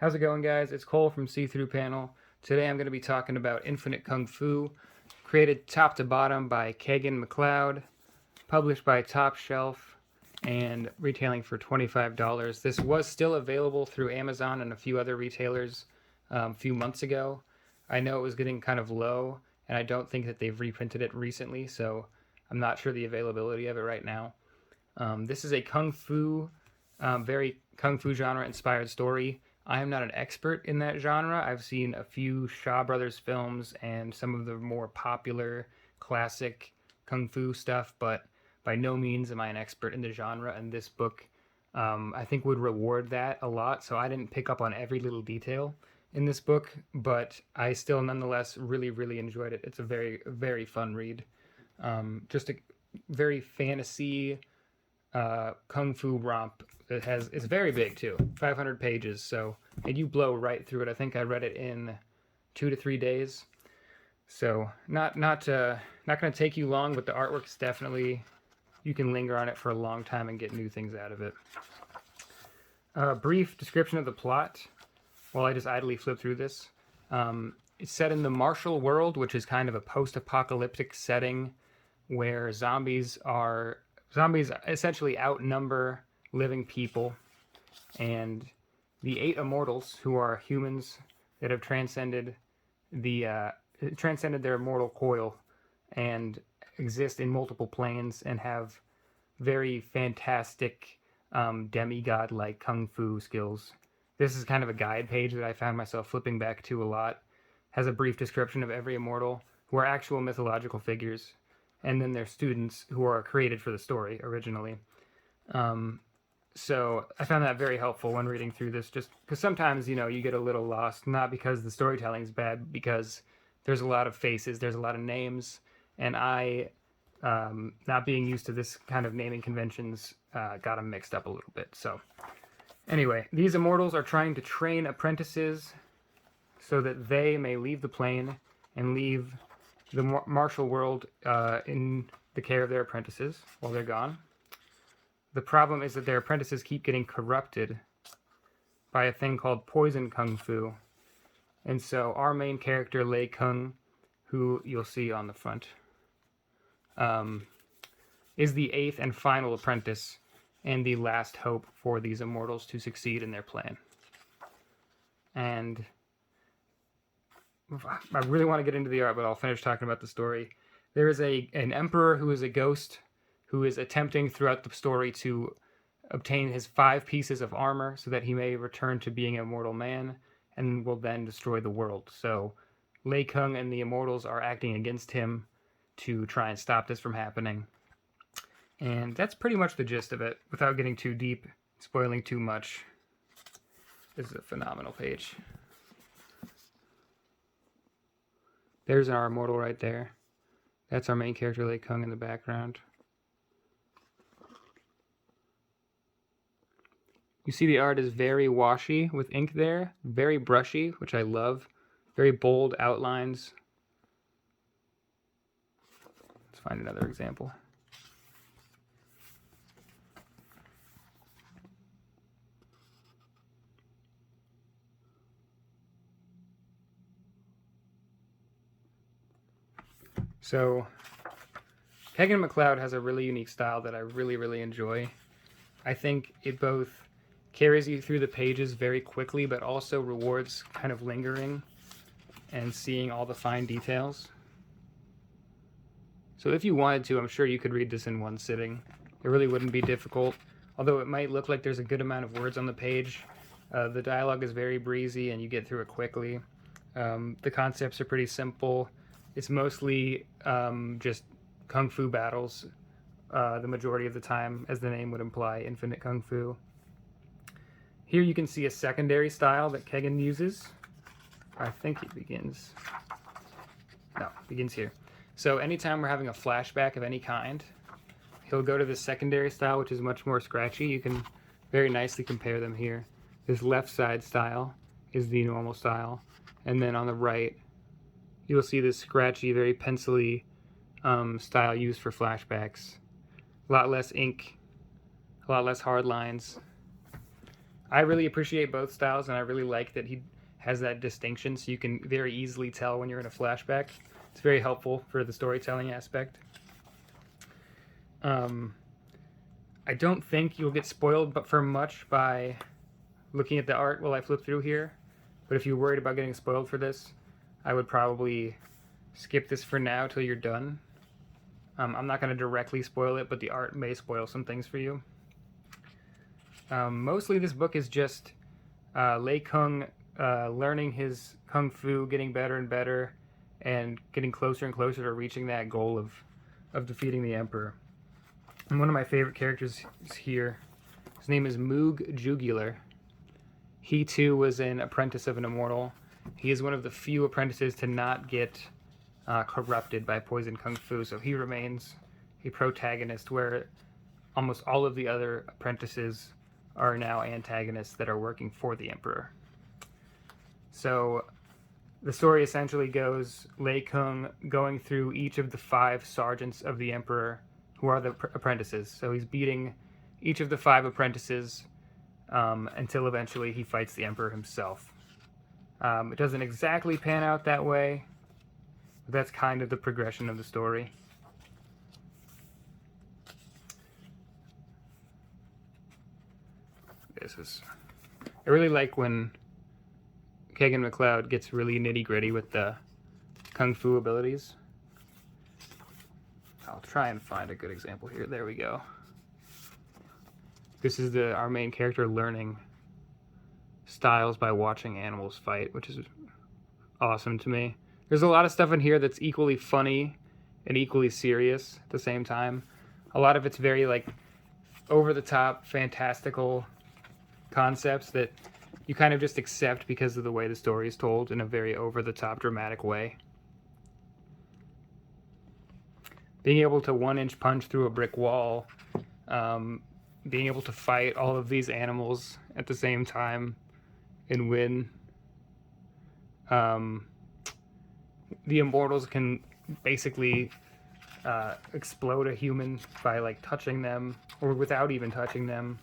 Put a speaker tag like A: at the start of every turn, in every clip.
A: How's it going, guys? It's Cole from See Through Panel. Today I'm going to be talking about Infinite Kung Fu, created top to bottom by Kagan McLeod, published by Top Shelf, and retailing for $25. This was still available through Amazon and a few other retailers a few months ago. I know it was getting kind of low, and I don't think that they've reprinted it recently, so I'm not sure the availability of it right now. This is a Kung Fu, very Kung Fu genre inspired story. I am not an expert in that genre. I've seen a few Shaw Brothers films and some of the more popular classic Kung Fu stuff, but by no means am I an expert in the genre, and this book I think would reward that a lot. So I didn't pick up on every little detail in this book, but I still nonetheless really enjoyed it. It's a very fun read. Just a very fantasy Kung Fu romp. It's very big too, 500 pages. So, and you blow right through it. I think I read it in 2 to 3 days. So not going to take you long, but the artwork's definitely, you can linger on it for a long time and get new things out of it. Brief description of the plot while I just idly flip through this. It's set in the martial world, which is kind of a post-apocalyptic setting where zombies essentially outnumber living people, and the 8 immortals, who are humans that have transcended their mortal coil and exist in multiple planes and have very fantastic demigod-like kung fu skills. This is kind of a guide page that I found myself flipping back to a lot. Has a brief description of every immortal, who are actual mythological figures, and then their students, who are created for the story originally. So I found that very helpful when reading through this, just because sometimes, you get a little lost, not because the storytelling's bad, because there's a lot of faces, there's a lot of names, and I, not being used to this kind of naming conventions, got them mixed up a little bit. So anyway, these immortals are trying to train apprentices so that they may leave the plane and leave the martial world in the care of their apprentices while they're gone. The problem is that their apprentices keep getting corrupted by a thing called poison kung fu. And so our main character, Lei Kung, who you'll see on the front, is the 8th and final apprentice and the last hope for these immortals to succeed in their plan. And I really want to get into the art, but I'll finish talking about the story. There is an emperor who is a ghost who is attempting throughout the story to obtain his 5 pieces of armor so that he may return to being a mortal man and will then destroy the world. So Lei Kung and the immortals are acting against him to try and stop this from happening. And that's pretty much the gist of it, without getting too deep, spoiling too much. This is a phenomenal page. There's our immortal right there. That's our main character, Lei Kung, in the background. You see the art is very washy with ink there, very brushy, which I love. Very bold outlines. Let's find another example. So, Kagan McLeod has a really unique style that I really enjoy. I think it both carries you through the pages very quickly, but also rewards kind of lingering and seeing all the fine details. So if you wanted to, I'm sure you could read this in one sitting. It really wouldn't be difficult, although it might look like there's a good amount of words on the page. The dialogue is very breezy and you get through it quickly. The concepts are pretty simple. It's mostly just kung fu battles the majority of the time, as the name would imply, infinite kung fu. Here you can see a secondary style that Kagan uses. I think it begins... No, it begins here. So anytime we're having a flashback of any kind, he'll go to the secondary style, which is much more scratchy. You can very nicely compare them here. This left side style is the normal style, and then on the right, you'll see this scratchy, very pencil-y style used for flashbacks. A lot less ink, a lot less hard lines. I really appreciate both styles, and I really like that he has that distinction, so you can very easily tell when you're in a flashback. It's very helpful for the storytelling aspect. I don't think you'll get spoiled but for much by looking at the art while I flip through here. But if you're worried about getting spoiled for this, I would probably skip this for now till you're done. I'm not going to directly spoil it, but the art may spoil some things for you. Mostly this book is just Lei Kung learning his kung fu, getting better and better, and getting closer and closer to reaching that goal of defeating the Emperor. And one of my favorite characters is here. His name is Moog Jugular. He too was an apprentice of an immortal. He is one of the few apprentices to not get corrupted by poison kung fu, so he remains a protagonist, where almost all of the other apprentices are now antagonists that are working for the Emperor. So the story essentially goes Lei Kung going through each of the 5 sergeants of the Emperor, who are the apprentices. So he's beating each of the 5 apprentices until eventually he fights the Emperor himself. It doesn't exactly pan out that way, but that's kind of the progression of the story. I really like when Kagan McLeod gets really nitty-gritty with the kung fu abilities. I'll try and find a good example here. There we go. This is our main character learning styles by watching animals fight, which is awesome to me. There's a lot of stuff in here that's equally funny and equally serious at the same time. A lot of it's very like over-the-top, fantastical concepts that you kind of just accept because of the way the story is told in a very over-the-top, dramatic way. Being able to 1-inch punch through a brick wall, being able to fight all of these animals at the same time and win. The immortals can basically explode a human by like touching them or without even touching them.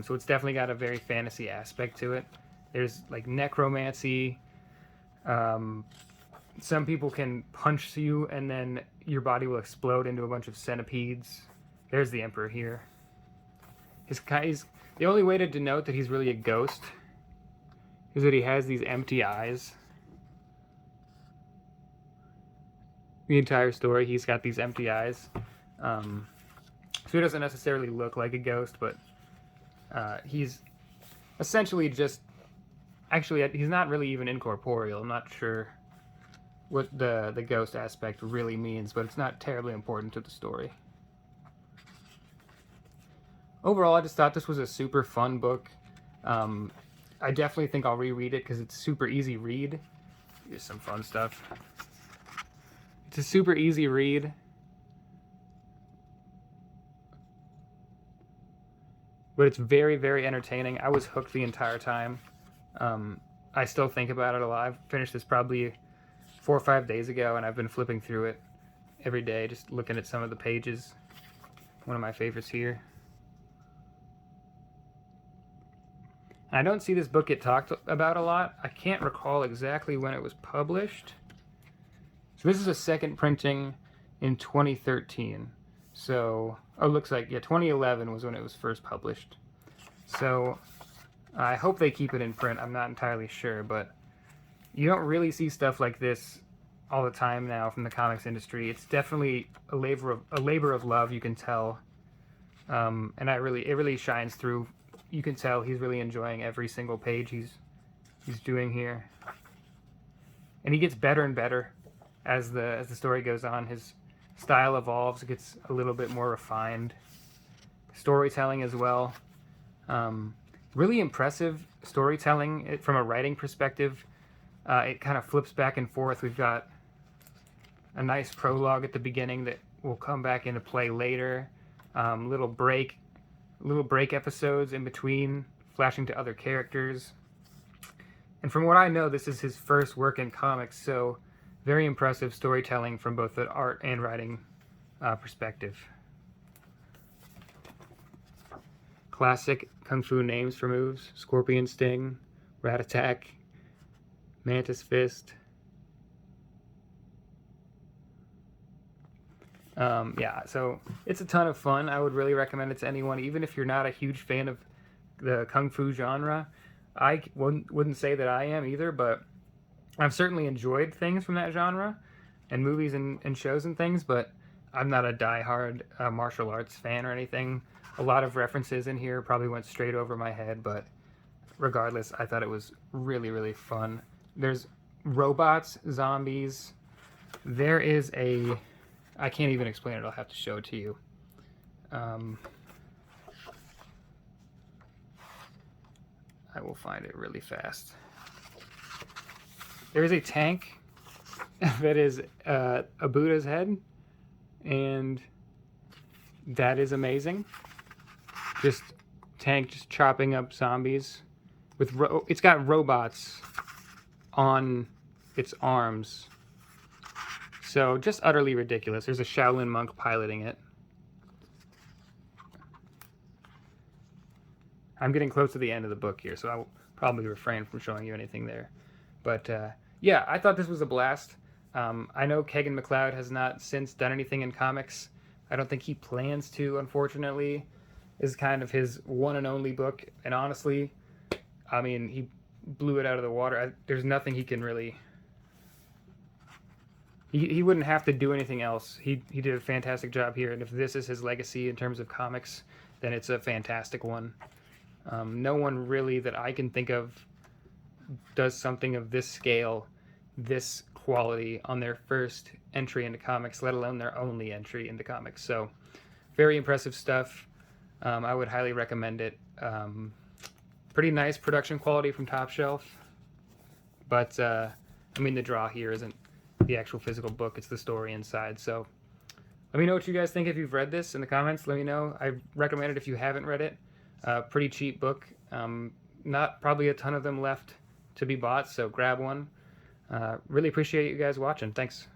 A: So it's definitely got a very fantasy aspect to it. There's like necromancy. Some people can punch you and then your body will explode into a bunch of centipedes. There's the Emperor here. The only way to denote that he's really a ghost is that he has these empty eyes. The entire story, he's got these empty eyes. So he doesn't necessarily look like a ghost, but he's essentially just... Actually, he's not really even incorporeal. I'm not sure what the ghost aspect really means, but it's not terribly important to the story. Overall, I just thought this was a super fun book. I definitely think I'll reread it because it's super easy read. Here's some fun stuff. It's a super easy read. But it's very, very entertaining. I was hooked the entire time. I still think about it a lot. I finished this probably 4 or 5 days ago, and I've been flipping through it every day, just looking at some of the pages. One of my favorites here. I don't see this book get talked about a lot. I can't recall exactly when it was published. So this is a second printing in 2013. So, oh, it looks like, yeah, 2011 was when it was first published. So, I hope they keep it in print. I'm not entirely sure, but you don't really see stuff like this all the time now from the comics industry. It's definitely a labor of love, you can tell. And it really shines through. You can tell he's really enjoying every single page he's doing here. And he gets better and better as the story goes on. His style evolves, it gets a little bit more refined. Storytelling as well. Really impressive storytelling from a writing perspective. It kind of flips back and forth. We've got a nice prologue at the beginning that will come back into play later. Little break episodes in between, flashing to other characters. And from what I know, this is his first work in comics, so very impressive storytelling from both the art and writing perspective. classic kung fu names for moves: Scorpion Sting, Rat Attack, Mantis Fist. Yeah, so it's a ton of fun. I would really recommend it to anyone, even if you're not a huge fan of the kung fu genre. I wouldn't say that I am either, but I've certainly enjoyed things from that genre and movies and shows and things, but I'm not a diehard martial arts fan or anything. A lot of references in here probably went straight over my head, but regardless, I thought it was really, really fun. There's robots, zombies. There is a... I can't even explain it. I'll have to show it to you. I will find it really fast. There is a tank that is a Buddha's head, and that is amazing. Just tank just chopping up zombies with it's got robots on its arms. So just utterly ridiculous. There's a Shaolin monk piloting it. I'm getting close to the end of the book here, so I'll probably refrain from showing you anything there. But yeah, I thought this was a blast. I know Kagan McLeod has not since done anything in comics. I don't think he plans to, unfortunately. This is kind of his one and only book. And honestly, I mean, he blew it out of the water. There's nothing he can really... He wouldn't have to do anything else. He did a fantastic job here. And if this is his legacy in terms of comics, then it's a fantastic one. No one really that I can think of does something of this scale, this quality on their first entry into comics, let alone their only entry into comics. So very impressive stuff. I would highly recommend it. Pretty nice production quality from Top Shelf. But, I mean, the draw here isn't the actual physical book. It's the story inside. So let me know what you guys think if you've read this in the comments. Let me know. I recommend it if you haven't read it. Pretty cheap book. Not probably a ton of them left to be bought, so grab one. Really appreciate you guys watching. Thanks.